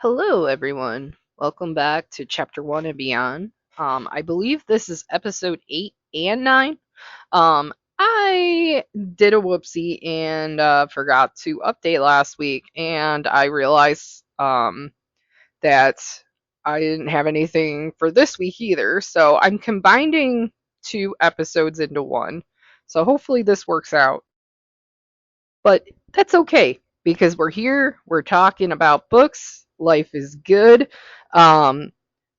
Hello, everyone. Welcome back to Chapter 1 and Beyond. I believe this is episode 8 and 9. I did a whoopsie and forgot to update last week, and I realized that I didn't have anything for this week either. So I'm combining two episodes into one. So hopefully this works out. But that's okay because we're here, we're talking about books, life is good. Um,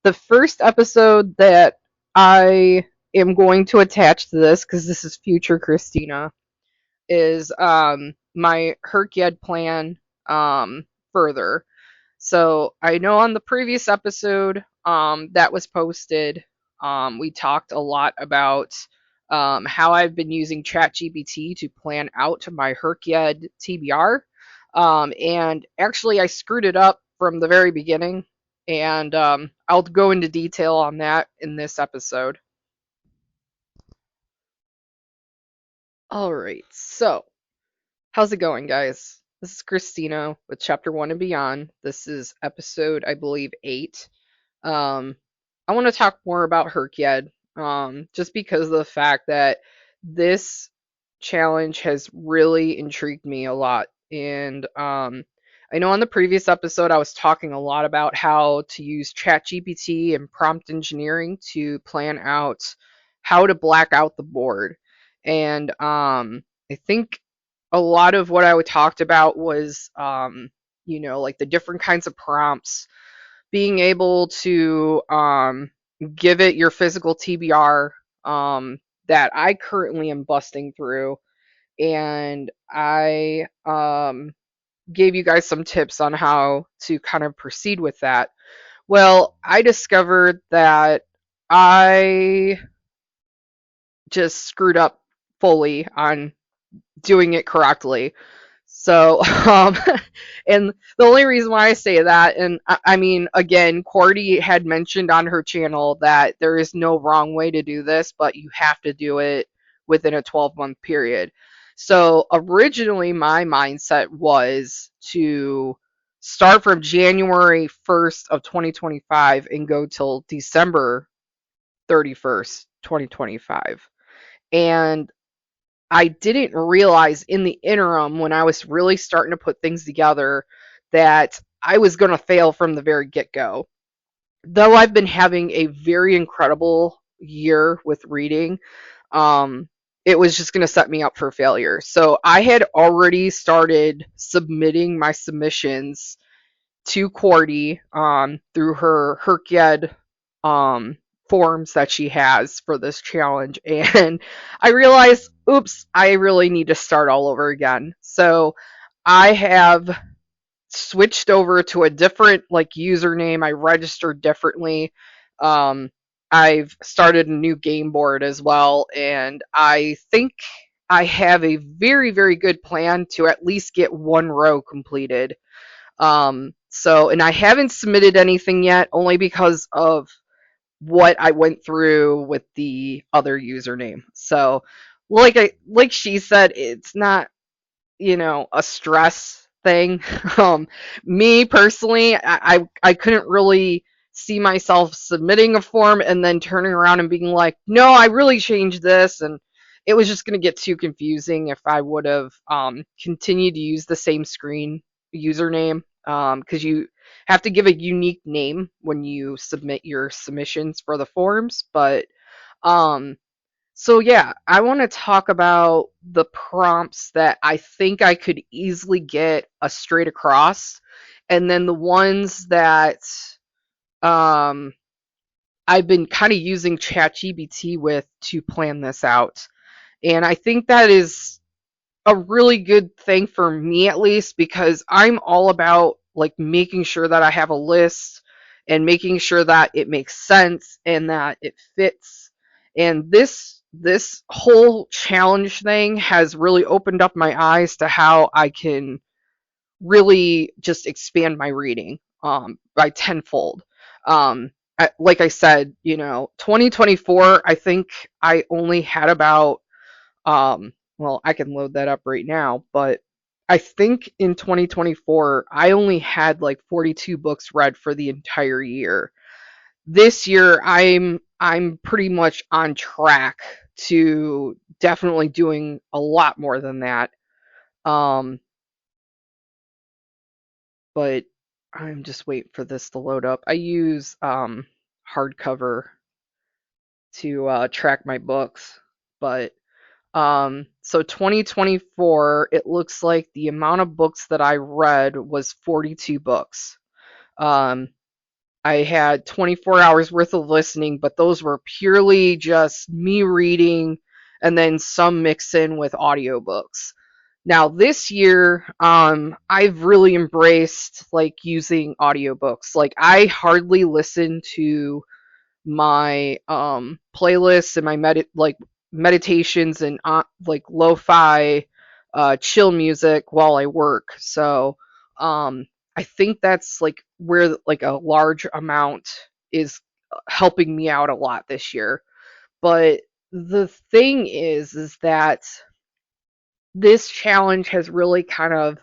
the first episode that I am going to attach to this, because this is future Christina, is my HRCYED plan further. So I know on the previous episode that was posted, we talked a lot about how I've been using ChatGPT to plan out my HRCYED TBR. And actually, I screwed it up from the very beginning, and I'll go into detail on that in this episode. All right, so how's it going, guys? This is Christina with Chapter 1 and Beyond. This is episode, I believe, 8. Um, I want to talk more about HRCYED, just because of the fact that this challenge has really intrigued me a lot. And I know on the previous episode I was talking a lot about how to use ChatGPT and prompt engineering to plan out how to black out the board. And I think a lot of what I talked about was, like the different kinds of prompts, being able to give it your physical TBR that I currently am busting through, and I gave you guys some tips on how to kind of proceed with that. Well, I discovered that I just screwed up fully on doing it correctly. So, and the only reason why I say that, and I mean, again, Cordy had mentioned on her channel that there is no wrong way to do this, but you have to do it within a 12-month period. So originally, my mindset was to start from January 1st of 2025 and go till December 31st, 2025. And I didn't realize in the interim, when I was really starting to put things together, that I was going to fail from the very get go. Though I've been having a very incredible year with reading, um, it was just going to set me up for failure. So I had already started submitting my submissions to Cordy through her HRCYED forms that she has for this challenge, and I realized, oops, I really need to start all over again. So I have switched over to a different username. I registered differently. Um, I've started a new game board as well, and I think I have a very, very good plan to at least get one row completed. And I haven't submitted anything yet, only because of what I went through with the other username. So, like she said, it's not, a stress thing. Um, Me personally, I couldn't really see myself submitting a form and then turning around and being like, no, I really changed this, and it was just going to get too confusing if I would have continued to use the same screen username, because you have to give a unique name when you submit your submissions for the forms. But um, so yeah, I want to talk about the prompts that I think I could easily get a straight across, and then the ones that um, I've been kind of using ChatGPT with to plan this out. And I think that is a really good thing for me, at least, because I'm all about making sure that I have a list and making sure that it makes sense and that it fits. And this whole challenge thing has really opened up my eyes to how I can really just expand my reading by tenfold. Like I said, 2024, I think I only had about well, I can load that up right now, but I think in 2024 I only had like 42 books read for the entire year. This year I'm pretty much on track to definitely doing a lot more than that. Um, but I'm just waiting for this to load up. I use hardcover to track my books, but so 2024, it looks like the amount of books that I read was 42 books. Um, I had 24 hours worth of listening, but those were purely just me reading and then some mix in with audiobooks. Now this year, I've really embraced like using audiobooks. Like I hardly listen to my playlists and my meditations and like lo-fi chill music while I work. So I think that's like where like a large amount is helping me out a lot this year. But the thing is that this challenge has really kind of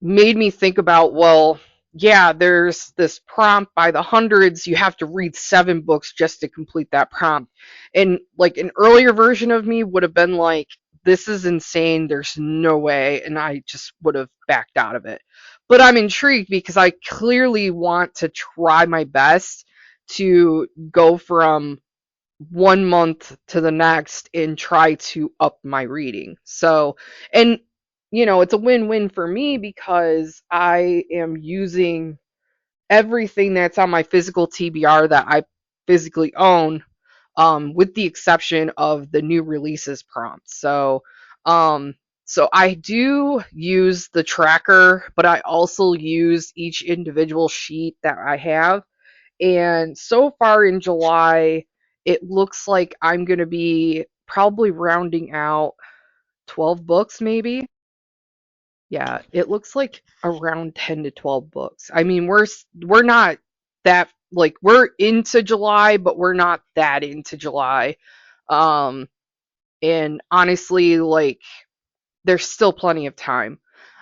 made me think about, well, yeah, there's this prompt by the hundreds. You have to read 7 books just to complete that prompt. And like an earlier version of me would have been like, this is insane. There's no way. And I just would have backed out of it. But I'm intrigued because I clearly want to try my best to go from 1 month to the next and try to up my reading. So, and it's a win-win for me because I am using everything that's on my physical TBR that I physically own, with the exception of the new releases prompt. Um, so I do use the tracker, but I also use each individual sheet that I have. And so far in July, it looks like I'm going to be probably rounding out 12 books, maybe. Yeah, it looks like around 10 to 12 books. I mean, we're not that like we're into July, but we're not that into July. Um, and honestly, like there's still plenty of time.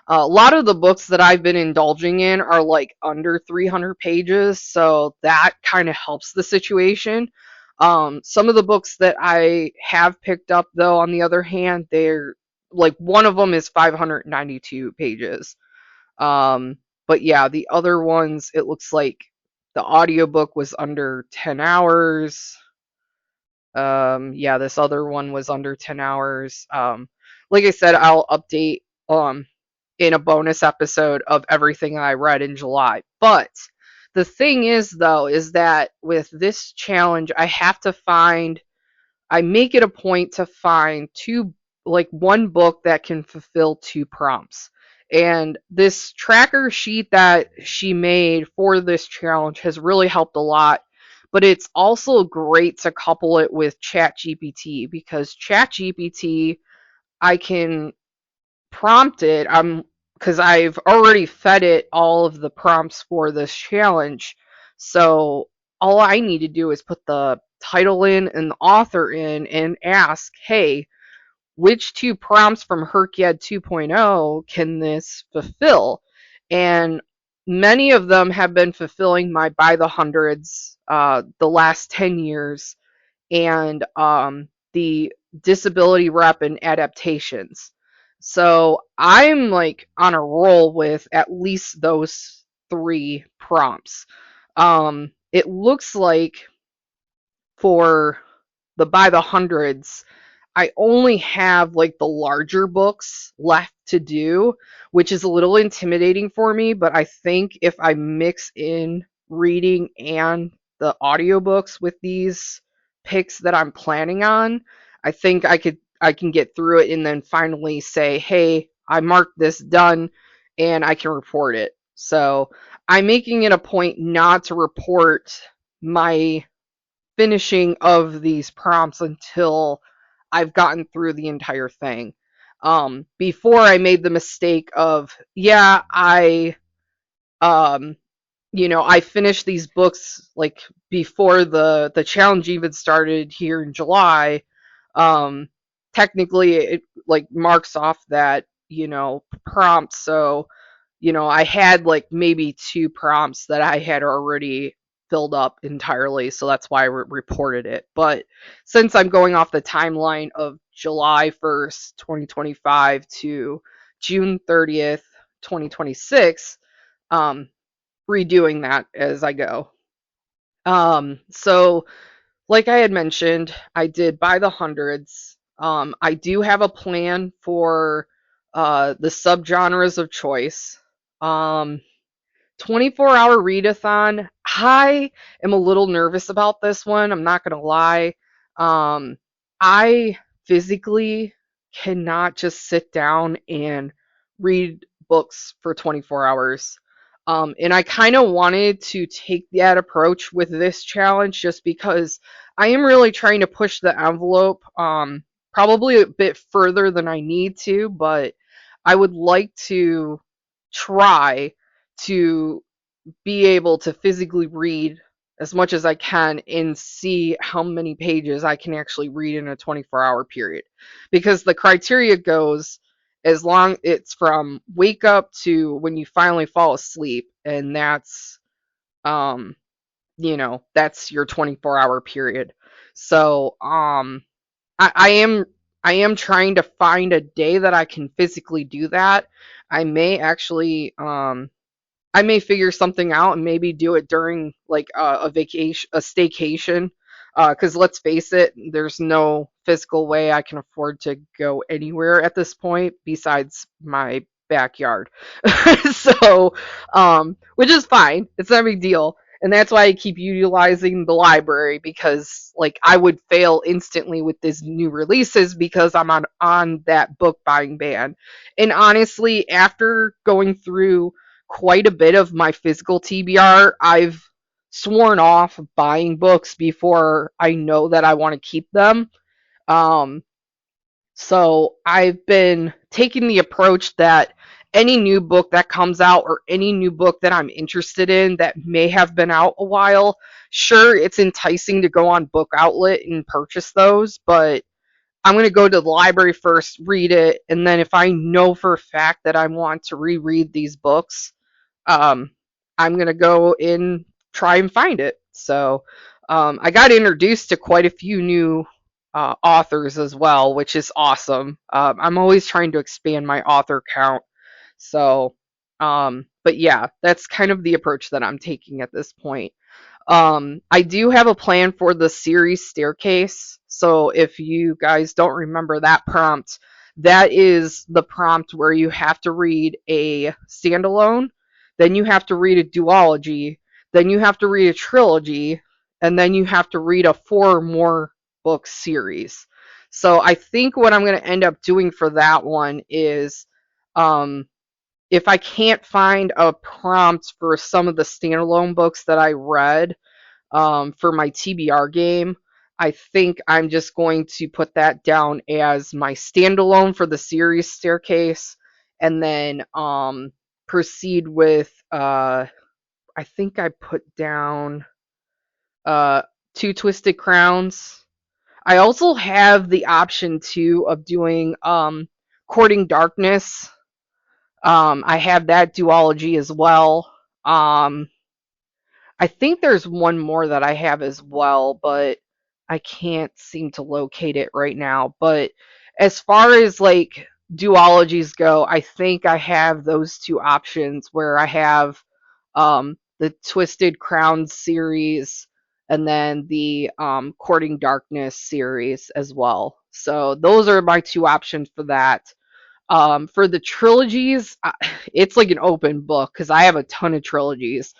A lot of the books that I've been indulging in are like under 300 pages, so that kind of helps the situation. Some of the books that I have picked up, though, on the other hand, they're like one of them is 592 pages. Um, but yeah, the other ones, it looks like the audiobook was under 10 hours. Yeah, this other one was under 10 hours. Like I said, I'll update in a bonus episode of everything that I read in July. But the thing is though is that with this challenge I make it a point to find one book that can fulfill 2 prompts. And this tracker sheet that she made for this challenge has really helped a lot. But it's also great to couple it with ChatGPT because ChatGPT, I can prompt it. Because I've already fed it all of the prompts for this challenge. So all I need to do is put the title in and the author in and ask, hey, which 2 prompts from HRCYED 2.0 can this fulfill? And many of them have been fulfilling my by the hundreds the last 10 years and the disability rep and adaptations. So I'm like on a roll with at least those 3 prompts. It looks like for the by the hundreds, I only have like the larger books left to do, which is a little intimidating for me, but I think if I mix in reading and the audiobooks with these picks that I'm planning on, I think I can get through it and then finally say, "Hey, I marked this done," and I can report it. So, I'm making it a point not to report my finishing of these prompts until I've gotten through the entire thing. Before I made the mistake of, yeah, um, I finished these books like before the challenge even started here in July. Um, Technically, it like marks off that prompts. So, I had like maybe two prompts that I had already filled up entirely. So that's why I reported it. But since I'm going off the timeline of July 1st, 2025 to June 30th, 2026, um, redoing that as I go. So like I had mentioned, I did buy the hundreds. I do have a plan for the subgenres of choice. Um, 24-hour readathon. I am a little nervous about this one. I'm not going to lie. I physically cannot just sit down and read books for 24 hours. And I kind of wanted to take that approach with this challenge just because I am really trying to push the envelope, probably a bit further than I need to, but I would like to try to be able to physically read as much as I can and see how many pages I can actually read in a 24-hour period. Because the criteria goes as long it's from wake up to when you finally fall asleep, and um that's your 24-hour period. So I am trying to find a day that I can physically do that. I may actually I may figure something out and maybe do it during like a vacation, a staycation. Because let's face it, there's no physical way I can afford to go anywhere at this point besides my backyard. So, which is fine. It's not a big deal. And that's why I keep utilizing the library because like I would fail instantly with these new releases because I'm on that book buying ban. And honestly, after going through quite a bit of my physical TBR, I've sworn off buying books before I know that I want to keep them. Um, so I've been taking the approach that any new book that comes out or any new book that I'm interested in that may have been out a while, sure, it's enticing to go on Book Outlet and purchase those, but I'm going to go to the library first, read it, and then if I know for a fact that I want to reread these books, um, I'm gonna go and try and find it. So I got introduced to quite a few new authors as well, which is awesome. I'm always trying to expand my author count. So, but yeah, that's kind of the approach that I'm taking at this point. I do have a plan for the series staircase. So if you guys don't remember that prompt, that is the prompt where you have to read a standalone, then you have to read a duology, then you have to read a trilogy, and then you have to read a four or more book series. So I think what I'm going to end up doing for that one is um, if I can't find a prompt for some of the standalone books that I read for my TBR game, I think I'm just going to put that down as my standalone for the series staircase, and then proceed with I think I put down uh, two Twisted Crowns. I also have the option too of doing Courting Darkness. I have that duology as well. Um, I think there's one more that I have as well, but I can't seem to locate it right now. But as far as like duologies go, I think I have those two options where I have the Twisted Crown series and then the Courting Darkness series as well. So those are my two options for that. For the trilogies, it's like an open book because I have a ton of trilogies.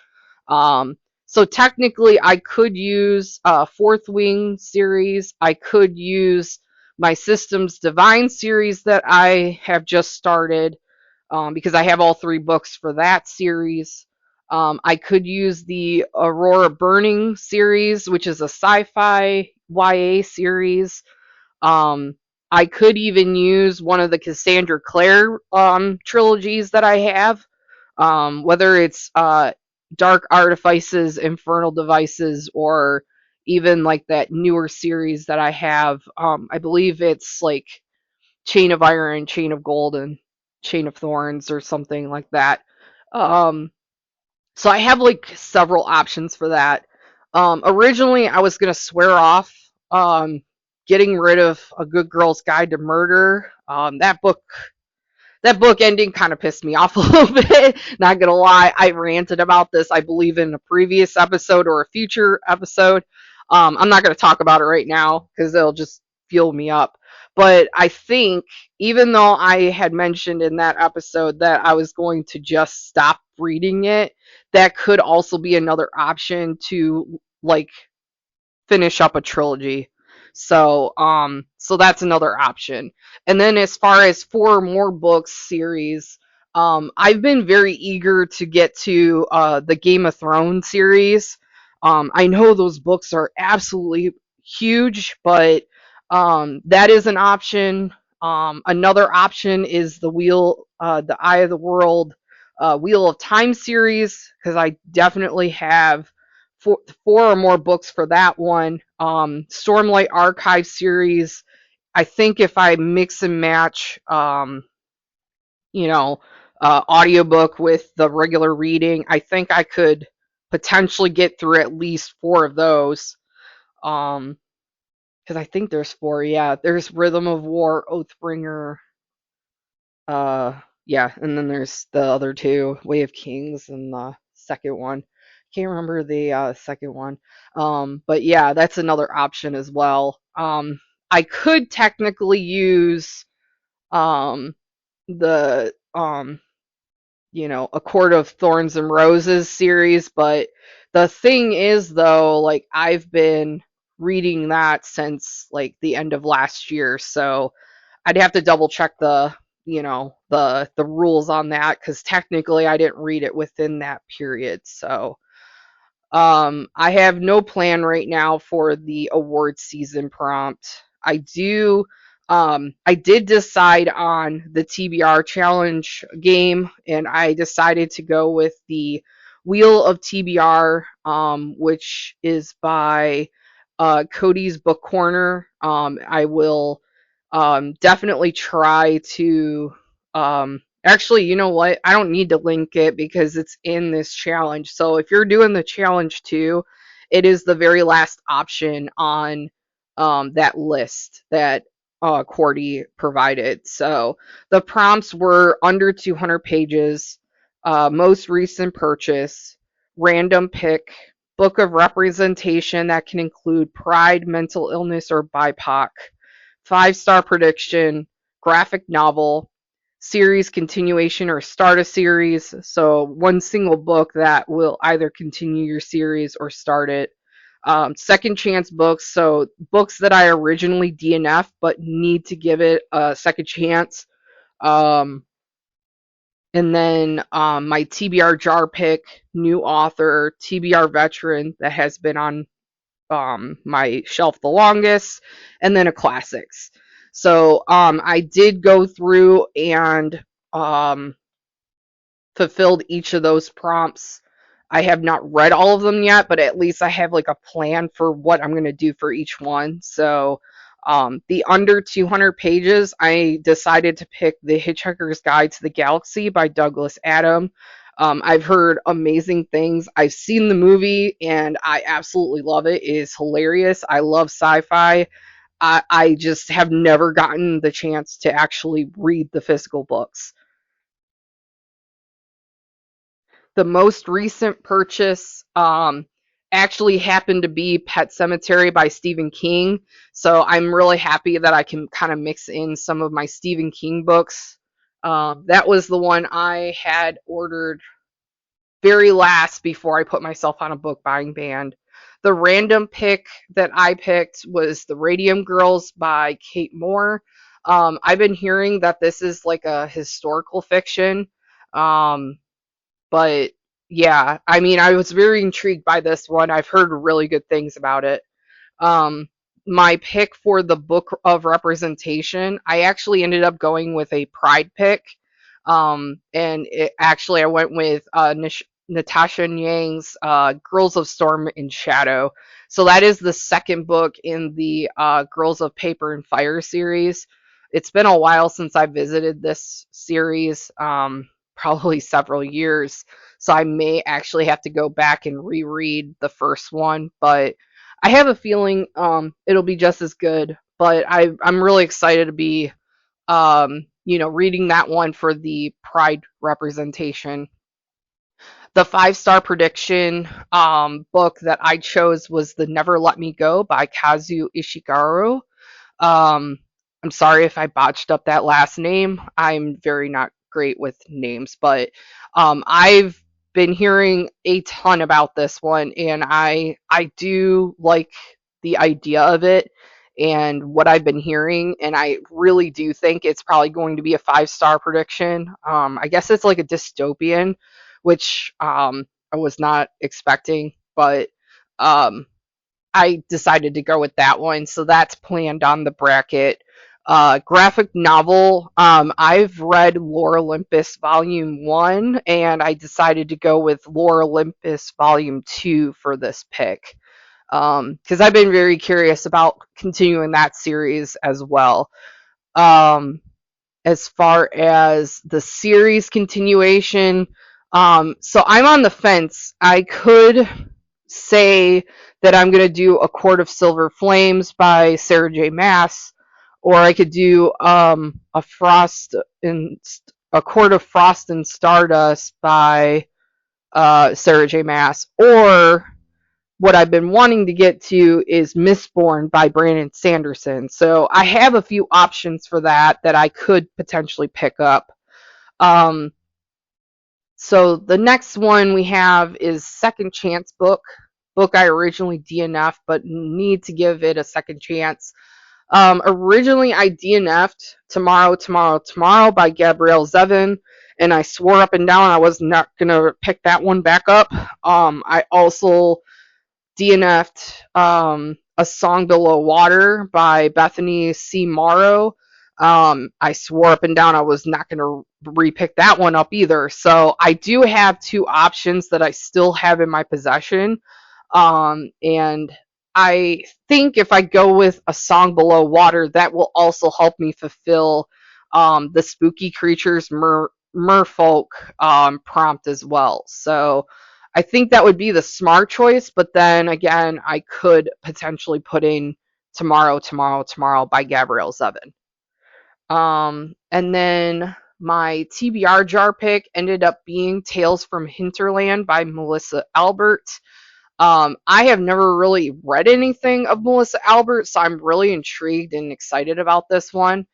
Um, so technically, I could use Fourth Wing series. I could use my Systems Divine series that I have just started because I have all three books for that series. I could use the Aurora Burning series, which is a sci-fi YA series. Um, I could even use one of the Cassandra Clare trilogies that I have, whether it's Dark Artifices, Infernal Devices, or even like that newer series that I have. I believe it's like Chain of Iron, Chain of Golden. Chain of Thorns or something like that. Um, so I have like several options for that. Originally, I was gonna swear off getting rid of A Good Girl's Guide to Murder. That book ending kind of pissed me off a little bit. Not gonna lie, I ranted about this, I believe, in a previous episode or a future episode. I'm not gonna talk about it right now because it'll just fuel me up. But I think, even though I had mentioned in that episode that I was going to just stop reading it, that could also be another option to like finish up a trilogy. So that's another option. And then as far as four more books series, I've been very eager to get to the Game of Thrones series. I know those books are absolutely huge, but that is an option. Another option is the Eye of the World, Wheel of Time series, because I definitely have four or more books for that one. Stormlight Archive series. I think if I mix and match, you know, audiobook with the regular reading, I think I could potentially get through at least four of those. Because I think there's four. Yeah, there's Rhythm of War, Oathbringer. Yeah, and then there's the other two, Way of Kings, and the second one. Can't remember the second one. But yeah, that's another option as well. I could technically use um the A Court of Thorns and Roses series, but the thing is though, like I've been reading that since like the end of last year, so I'd have to double check the rules on that because technically I didn't read it within that period. So I have no plan right now for the award season prompt. I did decide on the TBR challenge game, and I decided to go with the Wheel of TBR, which is by Cody's Book Corner. I will definitely try to. Actually, you know what? I don't need to link it because it's in this challenge. So if you're doing the challenge too, it is the very last option on that list that Cordy provided. So the prompts were under 200 pages, most recent purchase, random pick, book of representation that can include pride, mental illness, or BIPOC, 5-star prediction, graphic novel, series continuation or start a series. So one single book that will either continue your series or start it. Second chance books, so books that I originally DNF but need to give it a second chance. Um, and then my TBR jar pick, new author, TBR veteran that has been on my shelf the longest, and then a classics. So I did go through and um, fulfilled each of those prompts. I have not read all of them yet, but at least I have like a plan for what I'm going to do for each one. So the under 200 pages, I decided to pick The Hitchhiker's Guide to the Galaxy by Douglas Adam. I've heard amazing things. I've seen the movie and I absolutely love it. It is hilarious. I love sci-fi. I just have never gotten the chance to actually read the physical books. The most recent purchase actually happened to be Pet Cemetery by Stephen King. So I'm really happy that I can kind of mix in some of my Stephen King books. That was the one I had ordered very last before I put myself on a book buying ban. The random pick that I picked was The Radium Girls by Kate Moore. I've been hearing that this is like a historical fiction. Um, but yeah, I mean, I was very intrigued by this one. I've heard really good things about it. Um, my pick for the book of representation, I actually ended up going with a pride pick. Actually, I went with Natasha Nyang's Girls of Storm and Shadow. So that is the second book in the Girls of Paper and Fire series. It's been a while since I visited this series, probably several years. So I may actually have to go back and reread the first one, but I have a feeling it'll be just as good. But I'm really excited to be reading that one for the Pride representation. The 5-star prediction book that I chose was The Never Let Me Go by Kazu Ishiguro. Um, I'm sorry if I botched up that last name. I'm very not great with names, but I've been hearing a ton about this one, and I do like the idea of it and what I've been hearing, and I really do think it's probably going to be a 5-star prediction. I guess it's like a dystopian, which I was not expecting, but um, I decided to go with that one, so that's planned on the bracket. Graphic novel. I've read Lore Olympus Volume 1, and I decided to go with Lore Olympus Volume 2 for this pick. Because I've been very curious about continuing that series as well. Um, as far as the series continuation, so I'm on the fence. I could say that I'm going to do A Court of Silver Flames by Sarah J. Maas, or I could do A Court of Frost and Stardust by Sarah J. Maas, or what I've been wanting to get to is Mistborn by Brandon Sanderson. So I have a few options for that I could potentially pick up. Um, so the next one we have is Second Chance book I originally DNF'd, but need to give it a second chance. Originally I DNF'd Tomorrow, Tomorrow, Tomorrow by Gabrielle Zevin, and I swore up and down I was not gonna pick that one back up. I also DNF'd A Song Below Water by Bethany C. Morrow. I swore up and down I was not going to repick that one up either. So I do have two options that I still have in my possession. And I think if I go with A Song Below Water, that will also help me fulfill the Spooky Creatures Merfolk prompt as well. So I think that would be the smart choice, but then again, I could potentially put in Tomorrow, Tomorrow, Tomorrow by Gabrielle Zevin. And then my TBR jar pick ended up being Tales from Hinterland by Melissa Albert. I have never really read anything of Melissa Albert, so I'm really intrigued and excited about this one.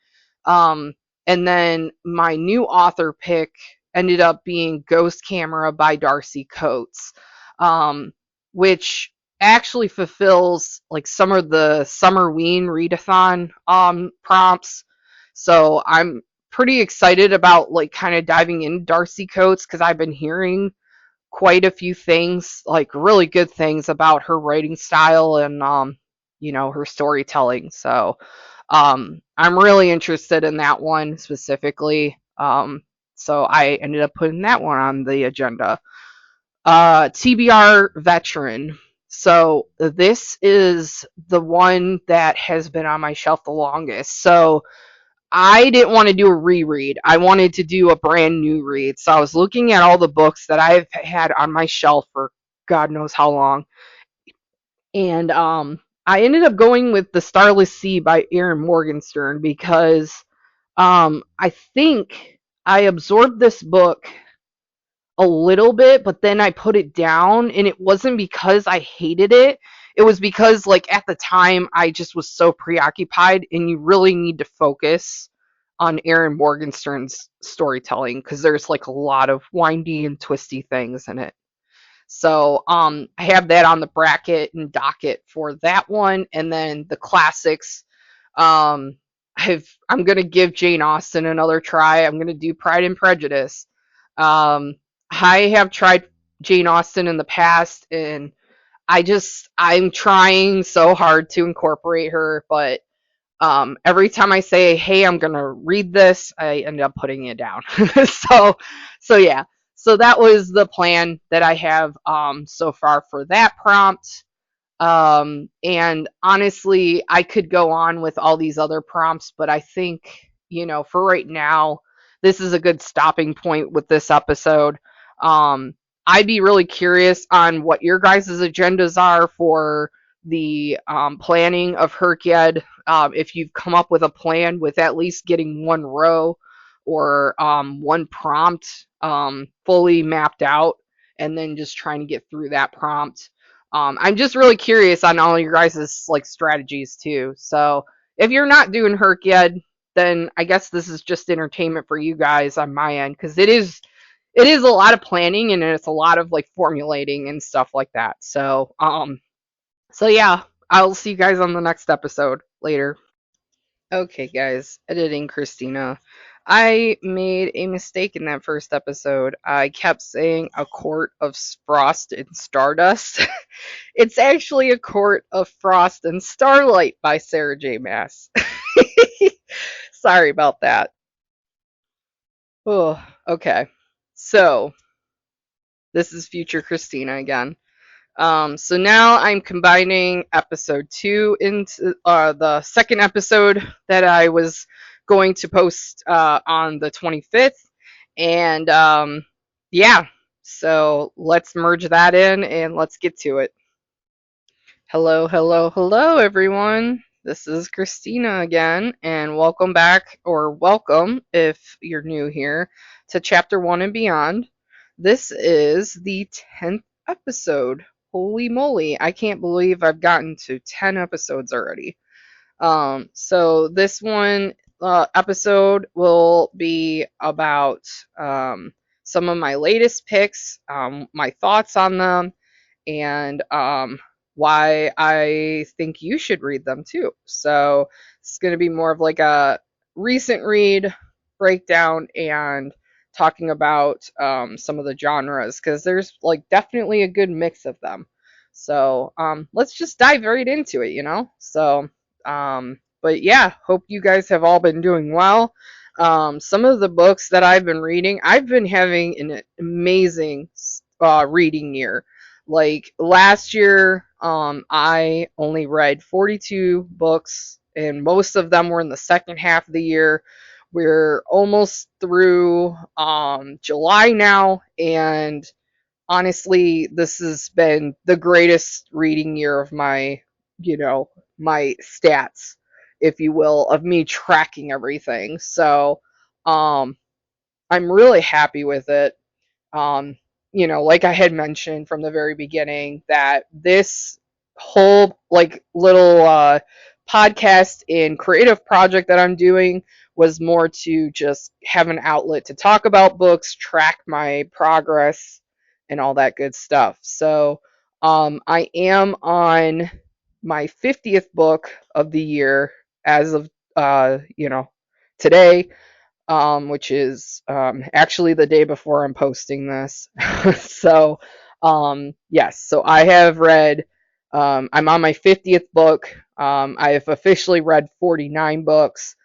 Um, and then my new author pick ended up being Ghost Camera by Darcy Coates, um, which actually fulfills like some of the Summerween readathon prompts. So I'm pretty excited about like kind of diving into Darcy Coates because I've been hearing quite a few things, like really good things about her writing style and her storytelling. So I'm really interested in that one specifically. So I ended up putting that one on the agenda. TBR Veteran. So this is the one that has been on my shelf the longest. So I didn't want to do a reread. I wanted to do a brand new read. So I was looking at all the books that I've had on my shelf for God knows how long. And I ended up going with The Starless Sea by Erin Morgenstern because I think I absorbed this book a little bit, but then I put it down, and it wasn't because I hated it. It was because, like, at the time, I just was so preoccupied, and you really need to focus on Erin Morgenstern's storytelling because there's, like, a lot of windy and twisty things in it. So I have that on the bracket and docket for that one, and then the classics. Um, I'm gonna give Jane Austen another try. I'm gonna do Pride and Prejudice. Um, I have tried Jane Austen in the past, and I'm trying so hard to incorporate her, but every time I say, "Hey, I'm gonna read this," I end up putting it down. so, so yeah. So that was the plan that I have so far for that prompt. And honestly, I could go on with all these other prompts, but I think, for right now, this is a good stopping point with this episode. Um, I'd be really curious on what your guys' agendas are for the planning of HRCYED. If you've come up with a plan with at least getting one row or one prompt fully mapped out, and then just trying to get through that prompt. I'm just really curious on all your guys' like strategies too. So if you're not doing Herc yet, then I guess this is just entertainment for you guys on my end, because it is a lot of planning and it's a lot of like formulating and stuff like that. So yeah, I'll see you guys on the next episode later. Okay, guys, editing Christina. I made a mistake in that first episode. I kept saying a quart of frost and stardust. It's actually a quart of frost and starlight by Sarah J. Maas. Sorry about that. Oh, okay. So, this is future Christina again. So now I'm combining episode 2 into the second episode that I was going to post on the 25th. And yeah, so let's merge that in and let's get to it. Hello, hello, hello, everyone. This is Christina again, and welcome back, or welcome if you're new here, to Chapter 1 and Beyond. This is the 10th episode. Holy moly, I can't believe I've gotten to 10 episodes already. So this one episode will be about some of my latest picks, my thoughts on them, and why I think you should read them too. So it's going to be more of like a recent read breakdown and talking about some of the genres, because there's like definitely a good mix of them. So let's just dive right into it. But yeah, hope you guys have all been doing well. Some of the books that I've been reading, I've been having an amazing reading year. Like last year, I only read 42 books, and most of them were in the second half of the year. We're almost through July now, and honestly, this has been the greatest reading year of my stats, if you will, of me tracking everything. So, um, I'm really happy with it. um, like I had mentioned from the very beginning, that this whole like little podcast and creative project that I'm doing was more to just have an outlet to talk about books, track my progress, and all that good stuff. So I am on my 50th book of the year as of today, which is actually the day before I'm posting this. So, yes, so I have read, I'm on my 50th book. I have officially read 49 books,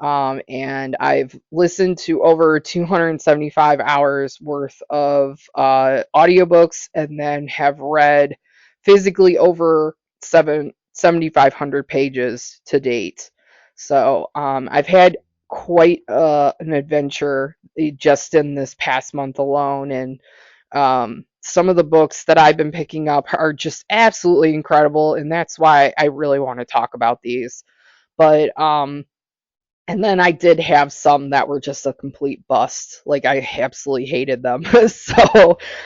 and I've listened to over 275 hours worth of audiobooks, and then have read physically over 7,500 pages to date. So I've had quite an adventure just in this past month alone, and some of the books that I've been picking up are just absolutely incredible, and that's why I really want to talk about these. But and then I did have some that were just a complete bust. Like I absolutely hated them.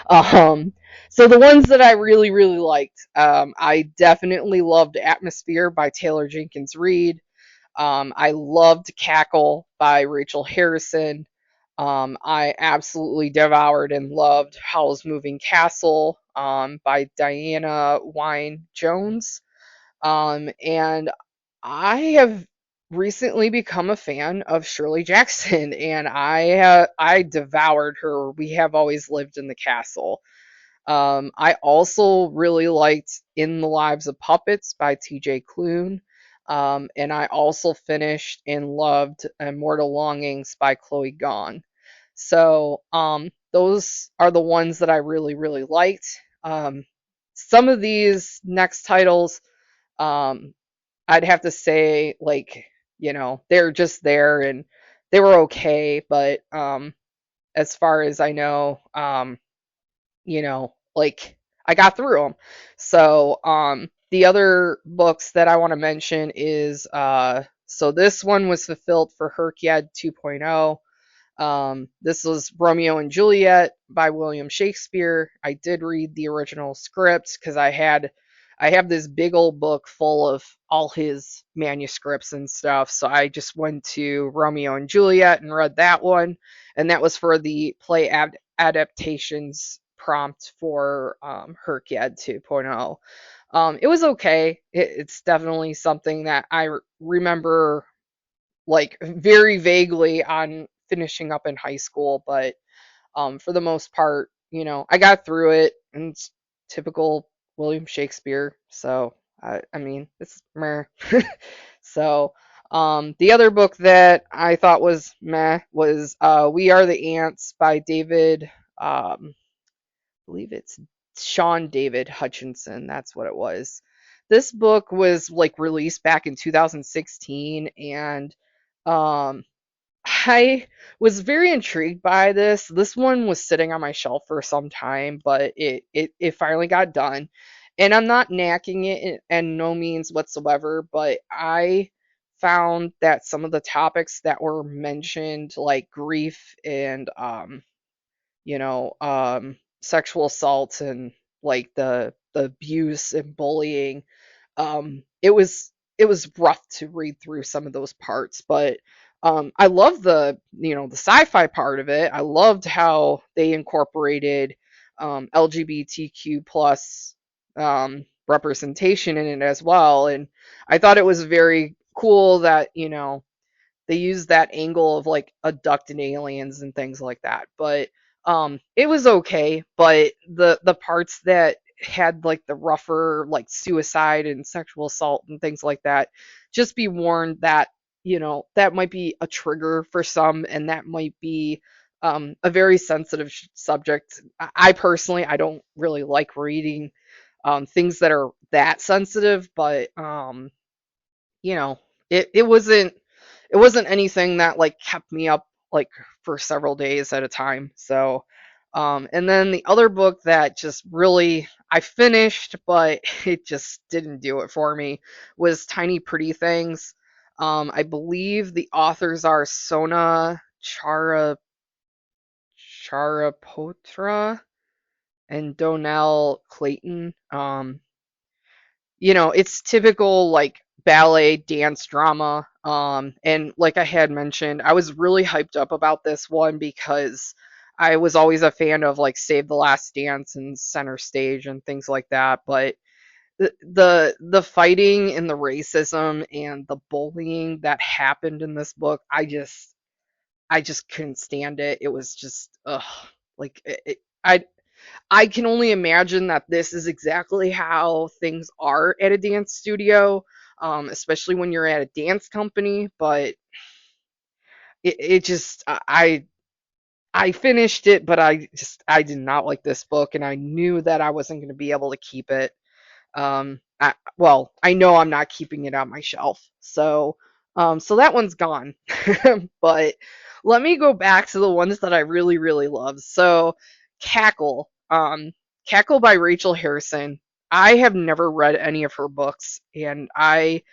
Um, so the ones that I really really liked, I definitely loved Atmosphere by Taylor Jenkins Reid. I loved Cackle by Rachel Harrison. I absolutely devoured and loved Howl's Moving Castle by Diana Wynne Jones. And I have recently become a fan of Shirley Jackson, and I devoured her We Have Always Lived in the Castle. I also really liked In the Lives of Puppets by TJ Klune. And I also finished and loved Immortal Longings by Chloe Gong. So those are the ones that I really, really liked. some of these next titles, um, I'd have to say, like, they're just there and they were okay, but as far as I know, like I got through them. So, the other books that I want to mention is so this one was fulfilled for HRCYED 2.0. This was Romeo and Juliet by William Shakespeare. I did read the original script because I have this big old book full of all his manuscripts and stuff. So I just went to Romeo and Juliet and read that one, and that was for the play adaptations prompt for HRCYED 2.0. It was okay. It's definitely something that I remember like very vaguely on finishing up in high school, but for the most part, I got through it, and it's typical William Shakespeare. So I mean, it's meh. So the other book that I thought was meh was We Are the Ants by David. I believe it's Sean David Hutchinson. That's what it was. This book was like released back in 2016, and um, I was very intrigued by this. This one was sitting on my shelf for some time, but it finally got done. And I'm not knacking it in no means whatsoever, but I found that some of the topics that were mentioned, like grief and sexual assault and like the abuse and bullying, it was rough to read through some of those parts, but I love the sci-fi part of it. I loved how they incorporated LGBTQ plus representation in it as well, and I thought it was very cool that they use that angle of like abducted aliens and things like that. But it was okay, but the parts that had like the rougher like suicide and sexual assault and things like that, just be warned that that might be a trigger for some, and that might be a very sensitive subject. I personally, I don't really like reading things that are that sensitive, but you know, it wasn't anything that like kept me up like for several days at a time. So, and then the other book that just really I finished, but it just didn't do it for me was Tiny Pretty Things. I believe the authors are Sona Charapotra and Donnell Clayton. It's typical like ballet dance drama. And like I had mentioned, I was really hyped up about this one because I was always a fan of like Save the Last Dance and Center Stage and things like that. But the fighting and the racism and the bullying that happened in this book, I just couldn't stand it. It was just ugh, like I can only imagine that this is exactly how things are at a dance studio, especially when you're at a dance company. But it just I finished it, but I did not like this book, and I knew that I wasn't going to be able to keep it. Well, I know I'm not keeping it on my shelf, so that one's gone. But let me go back to the ones that I really, really love. So, Cackle, Cackle by Rachel Harrison. I have never read any of her books, and I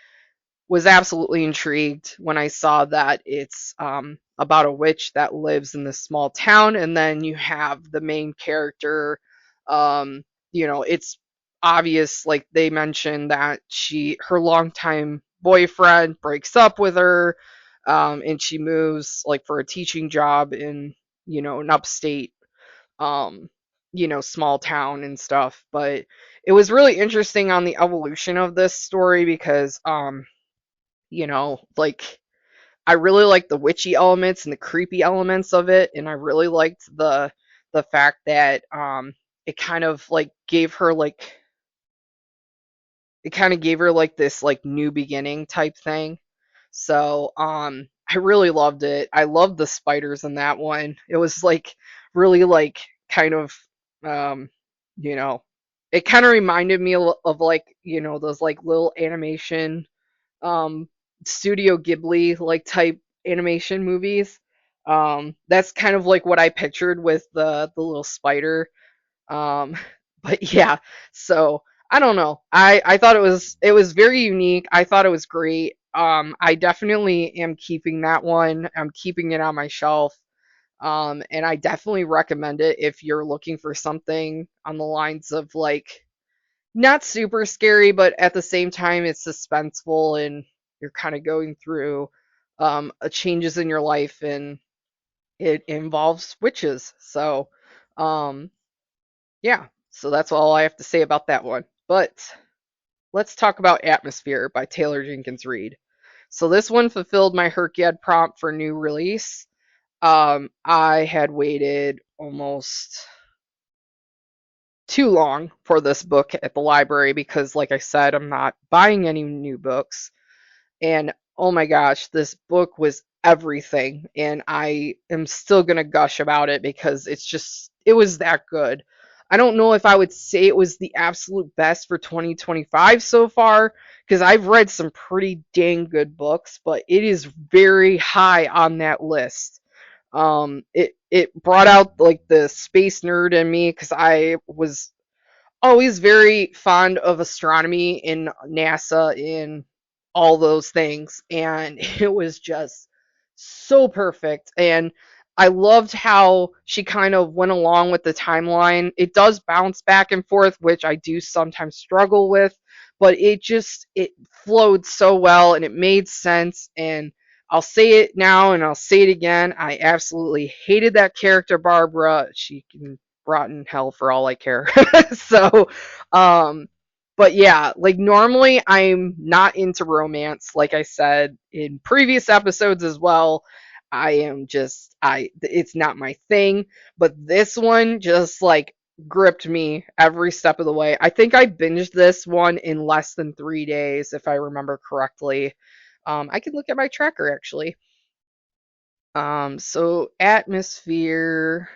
was absolutely intrigued when I saw that it's about a witch that lives in this small town, and then you have the main character. It's obvious, like they mentioned that her longtime boyfriend breaks up with her, and she moves like for a teaching job in an upstate small town and stuff. But it was really interesting on the evolution of this story because like I really liked the witchy elements and the creepy elements of it, and I really liked the fact that it kind of like gave her like it kind of gave her like this like new beginning type thing. So I really loved it. I loved the spiders in that one. It was like really like kind of um you know it kind of reminded me of like, those like little animation, um, Studio Ghibli like type animation movies. That's kind of like what I pictured with the little spider. Um, but yeah, so I don't know. I thought it was very unique. I thought it was great. I definitely am keeping that one. I'm keeping it on my shelf. And I definitely recommend it if you're looking for something on the lines of like not super scary, but at the same time it's suspenseful and you're kind of going through changes in your life and it involves witches. So, um, yeah, so that's all I have to say about that one. But let's talk about Atmosphere by Taylor Jenkins Reid. So this one fulfilled my HRCYED prompt for new release. I had waited almost too long for this book at the library because, like I said, I'm not buying any new books. And oh my gosh, this book was everything. And I am still going to gush about it because it was that good. I don't know if I would say it was the absolute best for 2025 so far because I've read some pretty dang good books, but it is very high on that list. It brought out like the space nerd in me because I was always very fond of astronomy in NASA in all those things and it was just so perfect and I loved how she kind of went along with the timeline. It does bounce back and forth, which I do sometimes struggle with, but it flowed so well and it made sense and I'll say it now and I'll say it again. I absolutely hated that character Barbara. She can rot in hell for all I care. So, um, but yeah, like normally I'm not into romance, like I said in previous episodes as well. It's not my thing, but this one just like gripped me every step of the way. I think I binged this one in less than 3 days, if I remember correctly. I can look at my tracker actually. So Atmosphere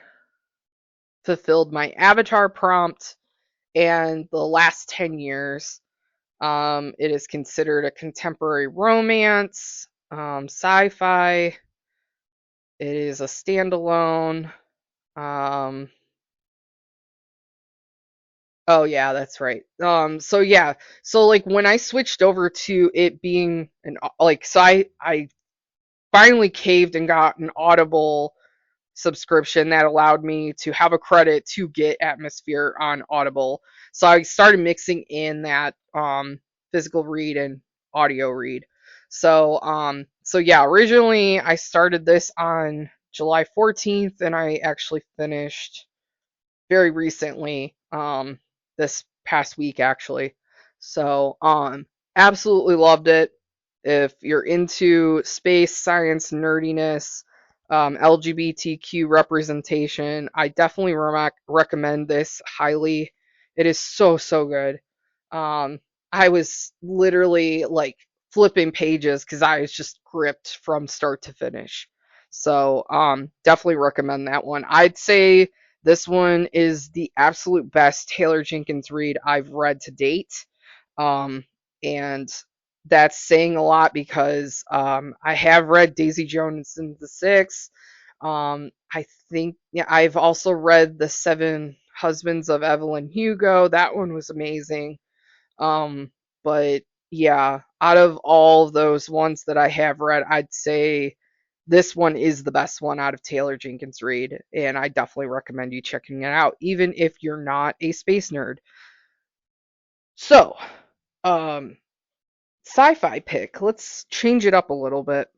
fulfilled my avatar prompt and the last 10 years. It is considered a contemporary romance, sci-fi. It is a standalone. Um, oh yeah, that's right. So yeah, so like when I switched over to it being I finally caved and got an Audible subscription that allowed me to have a credit to get Atmosphere on Audible. So I started mixing in that physical read and audio read. So yeah, originally I started this on July 14th and I actually finished very recently, this past week actually. So, absolutely loved it. If you're into space science nerdiness, LGBTQ representation, I definitely recommend this highly. It is so so good. Um, I was literally like flipping pages because I was just gripped from start to finish. So, definitely recommend that one. I'd say this one is the absolute best Taylor Jenkins Reid I've read to date. Um, and that's saying a lot because I have read Daisy Jones and the Six. I think yeah, I've also read The Seven Husbands of Evelyn Hugo. That one was amazing. Um, but yeah, out of all those ones that I have read, I'd say this one is the best one out of Taylor Jenkins Reid, and I definitely recommend you checking it out, even if you're not a space nerd. So, um, sci-fi pick. Let's change it up a little bit.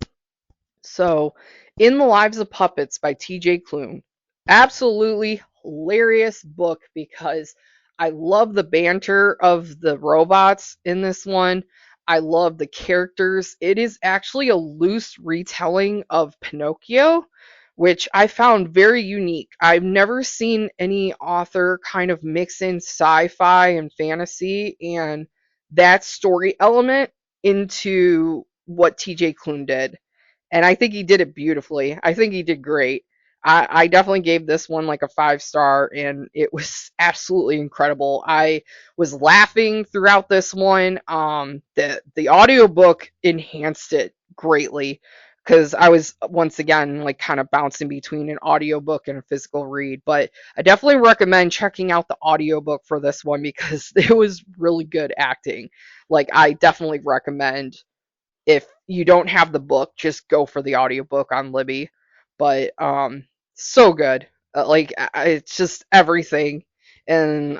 So, In the Lives of Puppets by TJ Klune. Absolutely hilarious book because I love the banter of the robots in this one. I love the characters. It is actually a loose retelling of Pinocchio, which I found very unique. I've never seen any author kind of mix in sci fi and fantasy and that story element into what TJ Klune did and I think he did it beautifully. I think he did great. I definitely gave this one like a 5 star, and it was absolutely incredible. I was laughing throughout this one. The audiobook enhanced it greatly because I was once again like kind of bouncing between an audiobook and a physical read. But I definitely recommend checking out the audiobook for this one because it was really good acting. Like I definitely recommend, if you don't have the book, just go for the audiobook on Libby. But so good. It's just everything and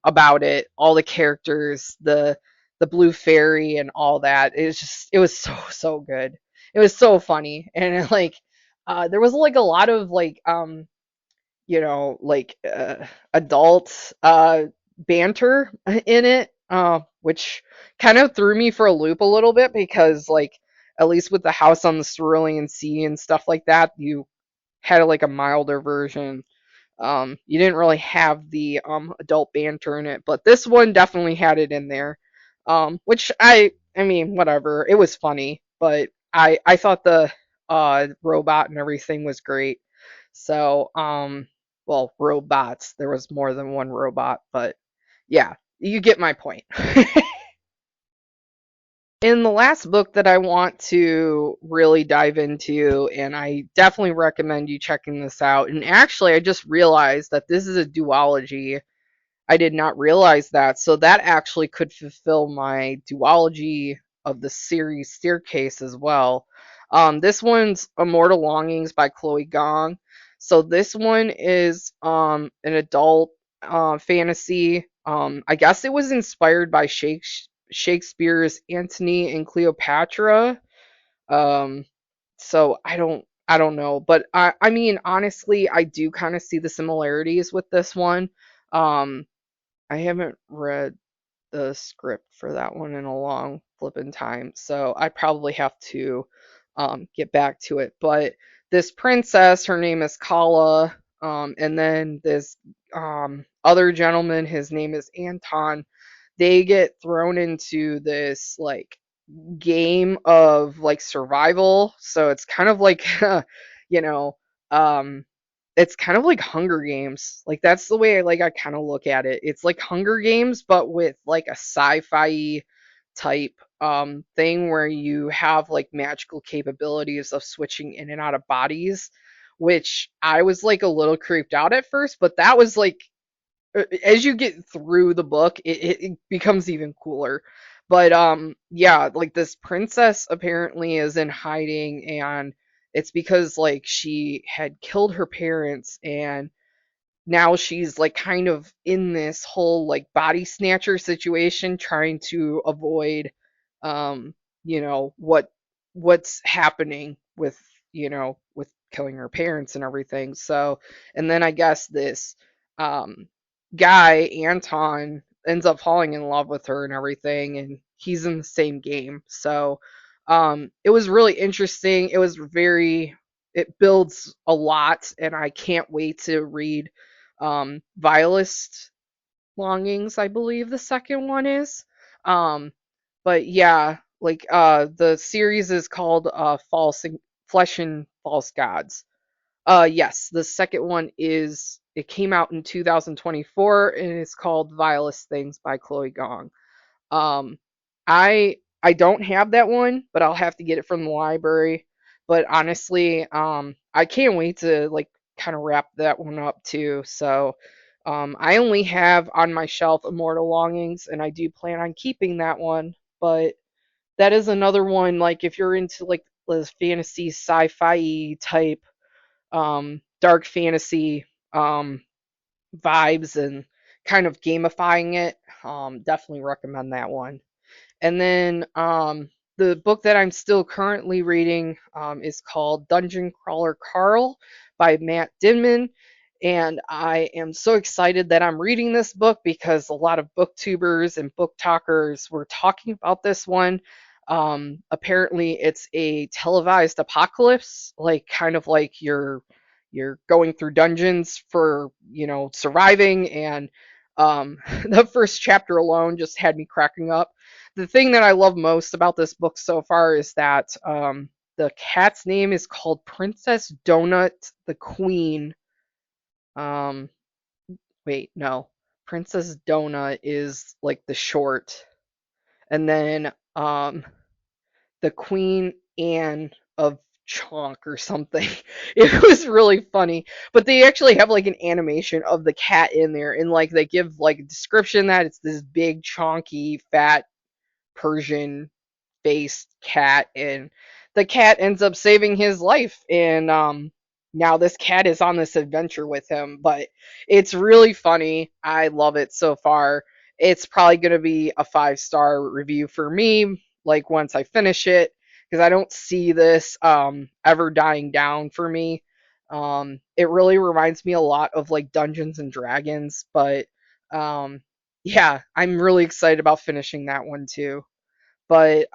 about it, all the characters, the blue fairy and all that. It was so good. It was so funny, and like there was like a lot of like adult banter in it, which kind of threw me for a loop a little bit because, like, at least with the House on the Cerulean Sea and stuff like that, you had like a milder version. You didn't really have the adult banter in it, but this one definitely had it in there. Which I mean, whatever. It was funny, but I thought the robot and everything was great. So, well, robots. There was more than one robot, but yeah, you get my point. In the last book that I want to really dive into, and I definitely recommend you checking this out. And actually, I just realized that this is a duology. I did not realize that. So that actually could fulfill my duology of the series Staircase as well. This one's Immortal Longings by Chloe Gong. So this one is an adult fantasy. I guess it was inspired by Shakespeare's Antony and Cleopatra. Um, so I don't know, but I mean honestly, I do kind of see the similarities with this one. Um, I haven't read the script for that one in a long flippin' time, so I probably have to get back to it. But this princess, her name is Kala, and then this other gentleman, his name is Anton. They get thrown into this like game of like survival. So it's kind of like, you know, um, it's kind of like Hunger Games. Like that's the way I kind of look at it. It's like Hunger Games, but with like a sci-fi type thing where you have like magical capabilities of switching in and out of bodies, which I was like a little creeped out at first, but that was like as you get through the book, it becomes even cooler. But yeah, like this princess apparently is in hiding, and it's because like she had killed her parents, and now she's like kind of in this whole like body snatcher situation trying to avoid um what's happening with with killing her parents and everything. So and then I guess this um guy Anton ends up falling in love with her and everything, and he's in the same game. So it was really interesting. It builds a lot, and I can't wait to read Vilest Longings, I believe the second one is. Um, but yeah, like the series is called Flesh and False Gods. Yes, the second one is it came out in 2024 and it's called Vilest Things by Chloe Gong. Um, I don't have that one, but I'll have to get it from the library. But honestly, I can't wait to like kind of wrap that one up too. So, I only have on my shelf Immortal Longings, and I do plan on keeping that one. But that is another one. Like if you're into like the fantasy, sci-fi type, dark fantasy, vibes and kind of gamifying it, definitely recommend that one. And then the book that I'm still currently reading is called Dungeon Crawler Carl by Matt Dinman. And I am so excited that I'm reading this book because a lot of booktubers and book talkers were talking about this one. Apparently, it's a televised apocalypse, like kind of like you're going through dungeons for surviving. And the first chapter alone just had me cracking up. The thing that I love most about this book so far is that the cat's name is called Princess Donut the Queen. Um, wait, no. Princess Donut is like the short, and then the Queen Anne of Chonk or something. It was really funny, but they actually have like an animation of the cat in there, and like they give like a description that it's this big, chonky, fat Persian faced cat, and the cat ends up saving his life, and now this cat is on this adventure with him. But it's really funny. I love it so far. It's probably going to be a 5-star review for me, like once I finish it, because I don't see this ever dying down for me. It really reminds me a lot of like Dungeons and Dragons, but um yeah, I'm really excited about finishing that one too. But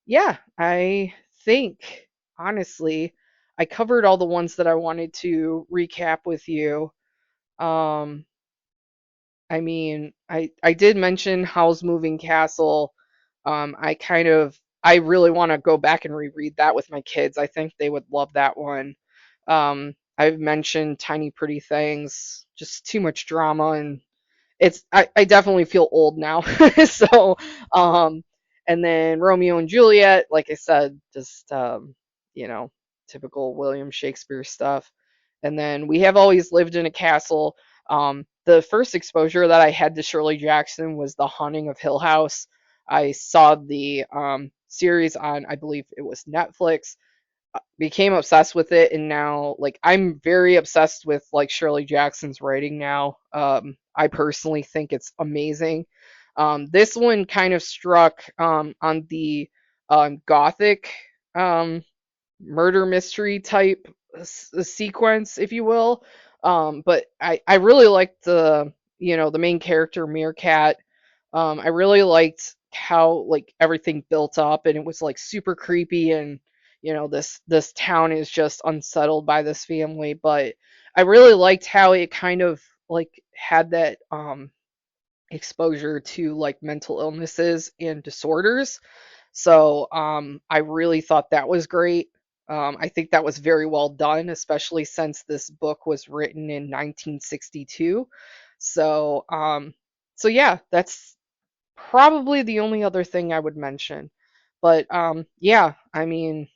yeah, I think honestly I covered all the ones that I wanted to recap with you. Um I mean, I did mention Howl's Moving Castle. I really want to go back and reread that with my kids. I think they would love that one. I've mentioned Tiny Pretty Things, just too much drama, and I definitely feel old now. So um and then Romeo and Juliet, like I said, just you know, typical William Shakespeare stuff. And then We Have Always Lived in a Castle. The first exposure that I had to Shirley Jackson was The Haunting of Hill House. I saw the series on, I believe it was Netflix, became obsessed with it, and now like I'm very obsessed with like Shirley Jackson's writing now. I personally think it's amazing. This one kind of struck on the gothic um, murder mystery type sequence, if you will. But I really liked the main character Meerkat. I really liked how like everything built up, and it was like super creepy, and this town is just unsettled by this family. But I really liked how it kind of like had that exposure to like mental illnesses and disorders. So I really thought that was great. I think that was very well done, especially since this book was written in 1962. So yeah, that's probably the only other thing I would mention. But yeah, I mean,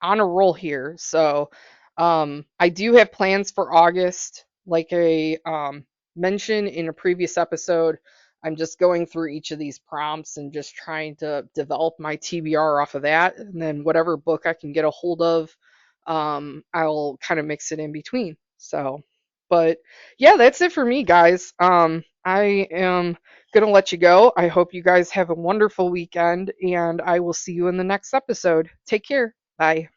on a roll here. So I do have plans for August. Like I mentioned in a previous episode, I'm just going through each of these prompts and just trying to develop my TBR off of that. And then whatever book I can get a hold of, I'll kind of mix it in between. So, but yeah, that's it for me, guys. I am going to let you go. I hope you guys have a wonderful weekend, and I will see you in the next episode. Take care. Bye.